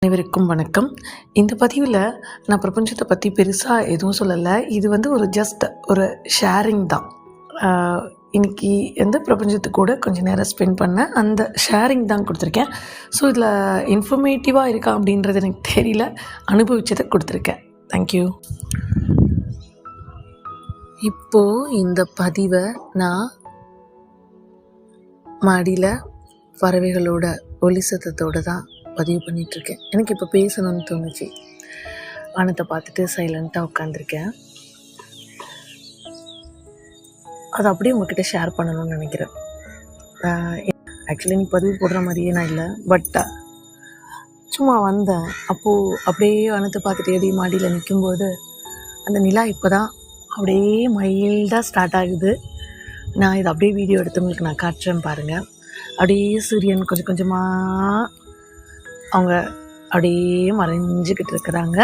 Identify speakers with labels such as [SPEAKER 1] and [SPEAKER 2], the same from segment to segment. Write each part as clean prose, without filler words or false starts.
[SPEAKER 1] அனைவருக்கும் வணக்கம். இந்த பதிவில் நான் பிரபஞ்சத்தை பற்றி பெருசாக எதுவும் சொல்லலை. இது ஒரு ஜஸ்ட் ஒரு ஷேரிங் தான். இன்றைக்கி பிரபஞ்சத்து கூட கொஞ்சம் நேரம் ஸ்பெண்ட் பண்ணேன். அந்த ஷேரிங் தான் கொடுத்துருக்கேன். ஸோ இதில் இன்ஃபர்மேட்டிவாக இருக்கா அப்படின்றது எனக்கு தெரியல. அனுபவிச்சதை கொடுத்துருக்கேன். தேங்க்யூ. இப்போது இந்த பதிவை நான் மாடியில் பறவைகளோட ஒலி சத்தத்தோடு தான் பதிவு பண்ணிகிட்ருக்கேன். எனக்கு இப்போ பேசணும்னு தோணுச்சு. வானத்தை பார்த்துட்டு சைலண்ட்டாக உட்காந்துருக்கேன். அதை அப்படியே உங்ககிட்ட ஷேர் பண்ணணும்னு நினைக்கிறேன். ஆக்சுவலி நீ பதிவு போடுற மாதிரியே நான் இல்லை, பட் சும்மா வந்தேன். அப்போது அப்படியே வானத்தை பார்த்துட்டு எடி மாடியில் நிற்கும்போது அந்த நிலா இப்போ தான் அப்படியே மைல்டாக ஸ்டார்ட் ஆகுது. நான் இதை அப்படியே வீடியோ எடுத்து உங்களுக்கு நான் காட்டுறேன் பாருங்கள். அப்படியே சூரியன் கொஞ்சம் கொஞ்சமாக அவங்க அப்படியே மறைஞ்சிக்கிட்டு இருக்கிறாங்க,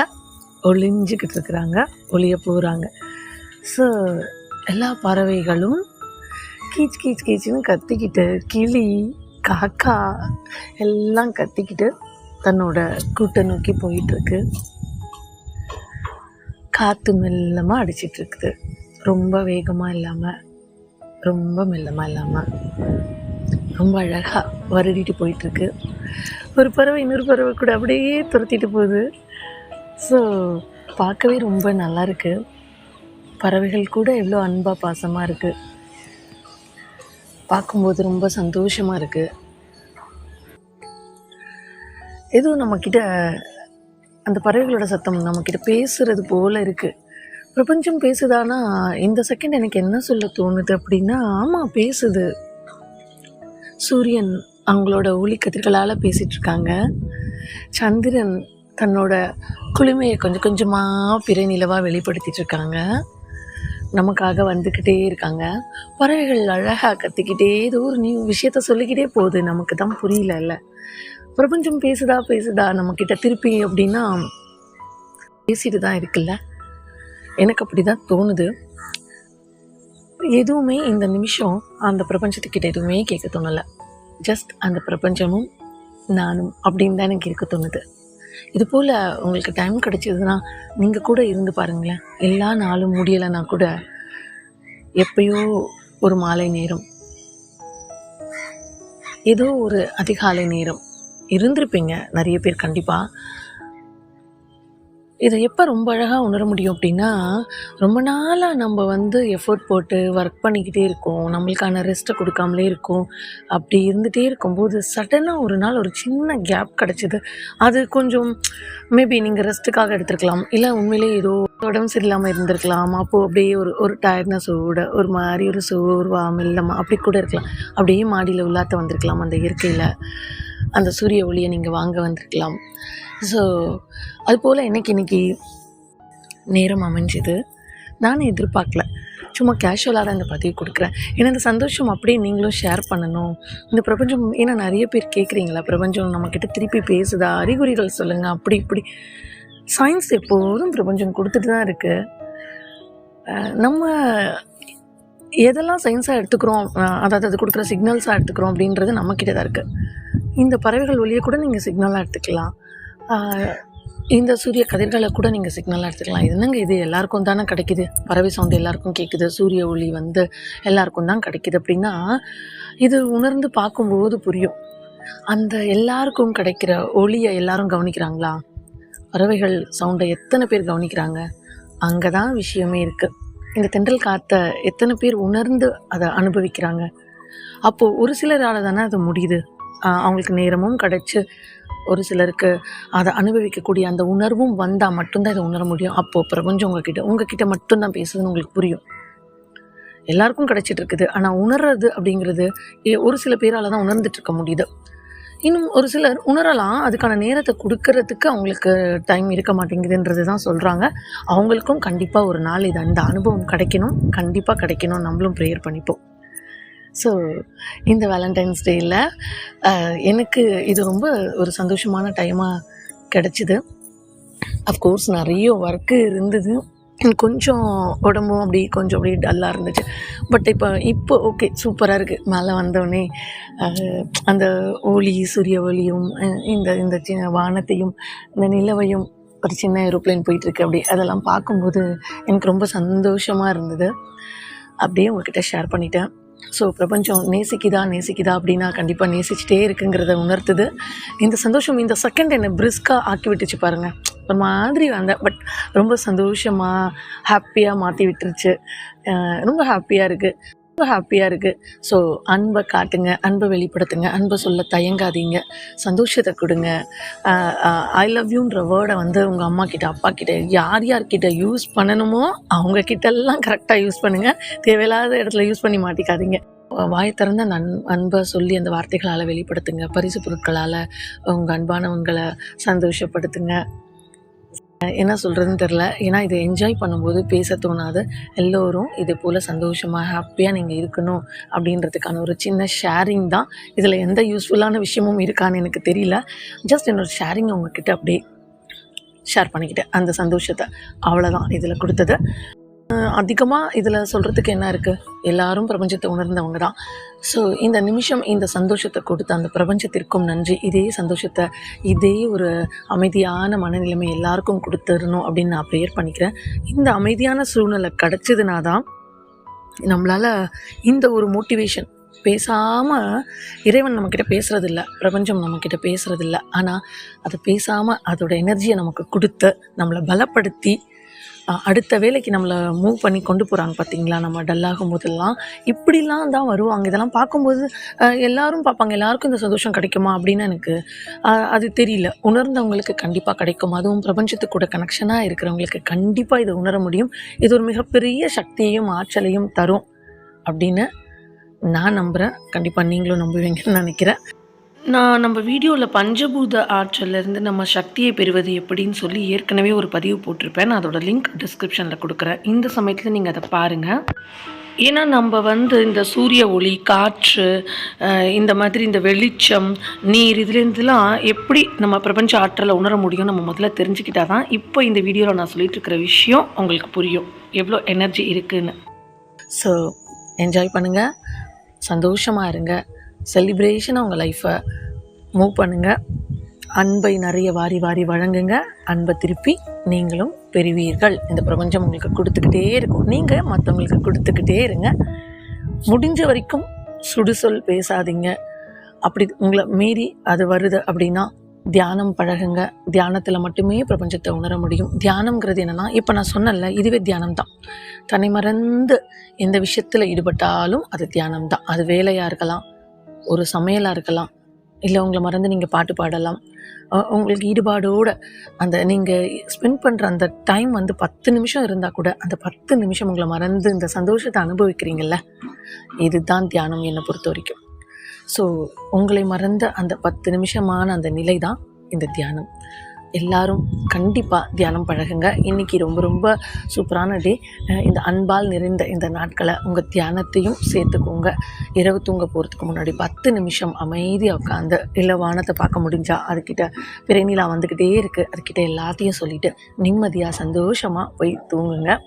[SPEAKER 1] ஒளிஞ்சிக்கிட்டு இருக்கிறாங்க, ஒளிய போகிறாங்க. ஸோ எல்லா பறவைகளும் கீச் கீச் கீச்சுன்னு கத்திக்கிட்டு, கிளி காக்கா எல்லாம் கத்திக்கிட்டு தன்னோட கூட்டை நோக்கி போயிட்டுருக்கு. காற்று மெல்லமாக அடிச்சிட்ருக்குது. ரொம்ப வேகமாக இல்லாமல், ரொம்ப மெல்லமாக இல்லாமல், ரொம்ப அழகாக வருடிட்டு போயிட்டுருக்கு. ஒரு பறவை இன்னொரு பறவை கூட அப்படியே துரத்திட்டு போகுது. ஸோ பார்க்கவே ரொம்ப நல்லாயிருக்கு. பறவைகள் கூட எவ்வளோ அன்பாக பாசமாக இருக்குது. பார்க்கும்போது ரொம்ப சந்தோஷமாக இருக்குது. எதுவும் நம்மக்கிட்ட அந்த பறவைகளோட சத்தம் நம்மக்கிட்ட பேசுகிறது போல் இருக்குது. பிரபஞ்சம் பேசுதானா இந்த செகண்ட் எனக்கு என்ன சொல்ல தோணுது அப்படின்னா, ஆமாம் பேசுது. சூரியன் அவங்களோட ஒளி கதிர்களால் பேசிகிட்ருக்காங்க. சந்திரன் தன்னோட குளுமையை கொஞ்சம் கொஞ்சமாக பிறை நிலவாக வெளிப்படுத்திகிட்ருக்காங்க. நமக்காக வந்துக்கிட்டே இருக்காங்க. பறவைகள் அழகாக கத்திக்கிட்டே ஏதோ ஒரு விஷயத்த சொல்லிக்கிட்டே போகுது. நமக்கு தான் புரியல. இல்லை, பிரபஞ்சம் பேசுதா நம்மக்கிட்ட திருப்பி அப்படின்னா பேசிட்டு தான் இருக்குல்ல. எனக்கு அப்படி தான் தோணுது. எதுவுமே இந்த நிமிஷம் அந்த பிரபஞ்சத்துக்கிட்ட எதுவுமே கேட்க தோணலை. ஜஸ்ட் அந்த பிரபஞ்சமும் நானும் அப்படின்னு தான் எனக்கு இருக்க தோணுது. இது போல் உங்களுக்கு டைம் கிடைச்சதுன்னா நீங்கள் கூட இருந்து பாருங்களேன். எல்லா நாளும் முடியலைன்னா கூட எப்பயோ ஒரு மாலை நேரம், ஏதோ ஒரு அதிகாலை நேரம் இருந்திருப்பீங்க நிறைய பேர் கண்டிப்பாக. இதை எப்போ ரொம்ப அழகாக உணர முடியும் அப்படின்னா, ரொம்ப நாளாக நம்ம எஃபோர்ட் போட்டு ஒர்க் பண்ணிக்கிட்டே இருக்கோம், நம்மளுக்கான ரெஸ்ட்டை கொடுக்காமலே இருக்கோம். அப்படி இருந்துகிட்டே இருக்கும்போது சடனாக ஒரு நாள் ஒரு சின்ன கேப் கிடச்சிது. அது கொஞ்சம் மேபி நீங்கள் ரெஸ்ட்டுக்காக எடுத்துருக்கலாம், இல்லை உண்மையிலே ஏதோ உடம்பு சரியில்லாமல் இருந்திருக்கலாம். அப்போது அப்படியே ஒரு டயர்ட்னஸோட ஒரு மாதிரி ஒரு சோர்வாக இல்லாமல் அப்படி கூட இருக்கலாம். அப்படியே மாடியில் உள்ளாத்த வந்திருக்கலாம். அந்த இயற்கையில் அந்த சூரிய ஒளியை நீங்கள் வாங்க வந்திருக்கலாம். ஸோ அதுபோல் இன்னைக்கு நேரம் அமைஞ்சுது. நானும் எதிர்பார்க்கல, சும்மா கேஷுவலாக தான் இந்த பதிவு கொடுக்குறேன். ஏன்னா இந்த சந்தோஷம் அப்படியே நீங்களும் ஷேர் பண்ணணும். இந்த பிரபஞ்சம், ஏன்னா நிறைய பேர் கேட்குறீங்களா, பிரபஞ்சம் நம்மக்கிட்ட திருப்பி பேசுதா, அறிகுறிகள் சொல்லுங்கள், அப்படி இப்படி. சயின்ஸ் எப்போதும் பிரபஞ்சம் கொடுத்துட்டு தான் இருக்குது. நம்ம எதெல்லாம் சயின்ஸாக எடுத்துக்கிறோம், அதாவது அது கொடுக்குற சிக்னல்ஸாக எடுத்துக்கிறோம் அப்படின்றது நம்மக்கிட்ட தான் இருக்குது. இந்த பறவைகள் ஒளியை கூட நீங்கள் சிக்னலாக எடுத்துக்கலாம். இந்த சூரிய கதிர்களை கூட நீங்கள் சிக்னலாக எடுத்துக்கலாம். என்னங்க இது எல்லாருக்கும் தானே கிடைக்கிது. பறவை சவுண்டு எல்லாருக்கும் கேட்குது, சூரிய ஒளி எல்லாருக்கும் தான் கிடைக்கிது அப்படின்னா, இது உணர்ந்து பார்க்கும்போது புரியும். அந்த எல்லாருக்கும் கிடைக்கிற ஒளியை எல்லாரும் கவனிக்கிறாங்களா? பறவைகள் சவுண்டை எத்தனை பேர் கவனிக்கிறாங்க? அங்கே தான் விஷயமே இருக்குது. இந்த தென்றல் காற்றை எத்தனை பேர் உணர்ந்து அதை அனுபவிக்கிறாங்க? அப்போது ஒரு சிலரால் தானே அது முடியுது. அவங்களுக்கு நேரமும் கிடைச்சி ஒரு சிலருக்கு அதை அனுபவிக்கக்கூடிய அந்த உணர்வும் வந்தால் மட்டும்தான் இதை உணர முடியும். அப்போது பிரபஞ்சம் உங்ககிட்ட மட்டும்தான் பேசுதுன்னு உங்களுக்கு புரியும். எல்லாருக்கும் கிடைச்சிட்டு இருக்குது. ஆனால் உணர்றது அப்படிங்கிறது ஒரு சில பேரால் தான் உணர்ந்துட்டு இருக்க முடியுது. இன்னும் ஒரு சிலர் உணரலாம், அதுக்கான நேரத்தை கொடுக்கறதுக்கு அவங்களுக்கு டைம் இருக்க மாட்டேங்குதுன்றது தான் சொல்கிறாங்க. அவங்களுக்கும் கண்டிப்பாக ஒரு நாள் அந்த அனுபவம் கிடைக்கணும், கண்டிப்பாக கிடைக்கணும். நம்மளும் ப்ரேயர் பண்ணிப்போம். ஸோ இந்த வேலண்டைன்ஸ் டேயில் எனக்கு இது ரொம்ப ஒரு சந்தோஷமான டைமாக கிடச்சிது. அஃப்கோர்ஸ் நிறைய ஒர்க்கு இருந்தது. எனக்கு கொஞ்சம் உடம்பும் கொஞ்சம் அப்படி டல்லாக இருந்துச்சு. பட் இப்போ ஓகே சூப்பராக இருக்குது. மேலே வந்தோடனே அந்த சூரிய ஒளியும் இந்த இந்த சின்ன வானத்தையும் இந்த நிலவையும் ஒரு சின்ன ஏரோப்ளேன் போயிட்டுருக்கு அப்படி அதெல்லாம் பார்க்கும்போது எனக்கு ரொம்ப சந்தோஷமாக இருந்தது. அப்படியே உங்ககிட்ட ஷேர் பண்ணிட்டேன். ஸோ பிரபஞ்சம் நேசிக்குதா அப்படின்னா கண்டிப்பாக நேசிச்சுட்டே இருக்குங்கிறத உணர்த்துது. இந்த சந்தோஷம் இந்த செகண்ட் என்னை பிரிஸ்காக ஆக்கி விட்டுச்சு பாருங்கள். ஒரு மாதிரி வந்தேன், பட் ரொம்ப சந்தோஷமாக ஹாப்பியாக மாற்றி விட்டுருச்சு. ரொம்ப ஹாப்பியாக இருக்குது. ஸோ அன்பை காட்டுங்க, அன்பை வெளிப்படுத்துங்க, அன்பை சொல்ல தயங்காதீங்க, சந்தோஷத்தை கொடுங்க. ஐ லவ் யூன்ற வேர்டை உங்கள் அம்மா கிட்ட, அப்பா கிட்ட, யார்கிட்ட யூஸ் பண்ணணுமோ அவங்க கிட்டெல்லாம் கரெக்டாக யூஸ் பண்ணுங்கள். தேவையில்லாத இடத்துல யூஸ் பண்ணி மாட்டிக்காதீங்க. வாய் திறந்த அந்த அன்பை சொல்லி அந்த வார்த்தைகளால் வெளிப்படுத்துங்க. பரிசு பொருட்களால் உங்கள் அன்பானவங்களை சந்தோஷப்படுத்துங்க. என்ன சொல்கிறதுன்னு தெரில. ஏன்னா இதை என்ஜாய் பண்ணும்போது பேச தோணாது. எல்லோரும் இது போல் சந்தோஷமாக ஹாப்பியாக நீங்கள் இருக்கணும் அப்படின்றதுக்கான ஒரு சின்ன ஷேரிங் தான். இதில் எந்த யூஸ்ஃபுல்லான விஷயமும் இருக்கான்னு எனக்கு தெரியல. ஜஸ்ட் என்னோட ஷேரிங் உங்ககிட்ட அப்படியே ஷேர் பண்ணிக்கிட்டேன். அந்த சந்தோஷத்தை அவ்வளோதான் இதில் கொடுத்தது. அதிகமாக இதில் சொல்கிறதுக்கு என்ன இருக்குது? எல்லாரும் பிரபஞ்சத்தை உணர்ந்தவங்க தான். ஸோ இந்த நிமிஷம் இந்த சந்தோஷத்தை கொடுத்த அந்த பிரபஞ்சத்திற்கும் நன்றி. இதே சந்தோஷத்தை, இதே ஒரு அமைதியான மனநிலைமை எல்லாருக்கும் கொடுத்துடணும் அப்படின்னு நான் ப்ரேயர் பண்ணிக்கிறேன். இந்த அமைதியான சூழ்நிலை கிடச்சிதுனா தான் நம்மளால் இந்த ஒரு மோட்டிவேஷன் பேசாமல் இறைவன் நம்மக்கிட்ட பேசுகிறதில்ல, பிரபஞ்சம் நம்மக்கிட்ட பேசுகிறதில்ல. ஆனால் அதை பேசாமல் அதோட எனர்ஜியை நமக்கு கொடுத்து நம்மளை பலப்படுத்தி அடுத்த வேலைக்கு நம்மளை மூவ் பண்ணி கொண்டு போகிறாங்க பார்த்தீங்களா. நம்ம டல்லாகும் போதெல்லாம் இப்படிலாம் தான் வருவாங்க. இதெல்லாம் பார்க்கும்போது எல்லாரும் பார்ப்பாங்க, எல்லாருக்கும் இந்த சந்தோஷம் கிடைக்குமா அப்படின்னு எனக்கு அது தெரியல. உணர்ந்தவங்களுக்கு கண்டிப்பாக கிடைக்கும். அதுவும் பிரபஞ்சத்துக்கு கூட கனெக்ஷனாக இருக்கிறவங்களுக்கு கண்டிப்பாக இதை உணர முடியும். இது ஒரு மிகப்பெரிய சக்தியையும் ஆற்றலையும் தரும் அப்படின்னு நான் நம்புகிறேன். கண்டிப்பாக நீங்களும் நம்புவீங்கன்னு நினைக்கிறேன். நம்ம வீடியோவில் பஞ்சபூத ஆற்றலேருந்து நம்ம சக்தியை பெறுவது எப்படின்னு சொல்லி ஏற்கனவே ஒரு பதிவு போட்டிருப்பேன். நான் அதோட லிங்க் டிஸ்கிரிப்ஷனில் கொடுக்குறேன். இந்த சமயத்தில் நீங்கள் அதை பாருங்கள். ஏன்னா நம்ம இந்த சூரிய ஒளி, காற்று, இந்த மாதிரி இந்த வெளிச்சம், நீர், இதுலேருந்துலாம் எப்படி நம்ம பிரபஞ்ச ஆற்றலை உணர முடியும் நம்ம முதல்ல தெரிஞ்சுக்கிட்டா தான் இப்போ இந்த வீடியோவில் நான் சொல்லிட்டு இருக்கிற விஷயம் உங்களுக்கு புரியும், எவ்வளோ எனர்ஜி இருக்குதுன்னு. ஸோ என்ஜாய் பண்ணுங்கள், சந்தோஷமாக இருங்க, செலிப்ரேஷனாக உங்கள் லைஃப்பை மூவ் பண்ணுங்கள். அன்பை நிறைய வாரி வாரி வழங்குங்க. அன்பை திருப்பி நீங்களும் பெறுவீர்கள். இந்த பிரபஞ்சம் உங்களுக்கு கொடுத்துக்கிட்டே இருக்கும். நீங்கள் மற்றவங்களுக்கு கொடுத்துக்கிட்டே இருங்க. முடிஞ்ச வரைக்கும் சுடுசொல் பேசாதீங்க. அப்படி உங்களை மீறி அது வருது அப்படின்னா தியானம் பழகுங்க. தியானத்தில் மட்டுமே பிரபஞ்சத்தை உணர முடியும். தியானம்ங்கிறது என்னென்னா, இப்போ நான் சொன்னேன்ல, இதுவே தியானம் தான். தன்னை மறந்து எந்த விஷயத்தில் ஈடுபட்டாலும் அது தியானம் தான். அது வேலையாக இருக்கலாம், ஒரு சமையலாக இருக்கலாம், இல்லை உங்களை மறந்து நீங்கள் பாட்டு பாடலாம். உங்களுக்கு ஈடுபாடோடு அந்த நீங்கள் ஸ்பெண்ட் பண்ணுற அந்த டைம் 10 நிமிஷம் இருந்தால் கூட அந்த 10 நிமிஷம் உங்களை மறந்து இந்த சந்தோஷத்தை அனுபவிக்கிறீங்கள்ல, இதுதான் தியானம் என்னை பொறுத்த வரைக்கும். ஸோ உங்களை மறந்த அந்த 10 நிமிஷமான அந்த நிலை தான் இந்த தியானம். எல்லாரும் கண்டிப்பாக தியானம் பழகுங்க. இன்றைக்கி ரொம்ப ரொம்ப சூப்பரான டே. இந்த அன்பால் நிறைந்த இந்த நாட்களை உங்கள் தியானத்தையும் சேர்த்துக்கோங்க. இரவு தூங்க போகிறதுக்கு முன்னாடி 10 நிமிஷம் அமைதியாக உட்காந்து, இல்லை வானத்தை பார்க்க முடிஞ்சால் அதுக்கிட்ட பிறைநிலா வந்துக்கிட்டே இருக்குது, அதுக்கிட்ட எல்லாத்தையும் சொல்லிவிட்டு நிம்மதியாக சந்தோஷமாக போய் தூங்குங்க.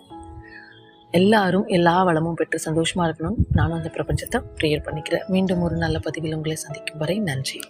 [SPEAKER 1] எல்லாரும் எல்லா வளமும் பெற்று சந்தோஷமாக இருக்கணும். நானும் அந்த பிரபஞ்சத்தை ப்ரேயர் பண்ணிக்கிறேன். மீண்டும் ஒரு நல்ல பதிவில் உங்களை சந்திக்கும் வரை நன்றி.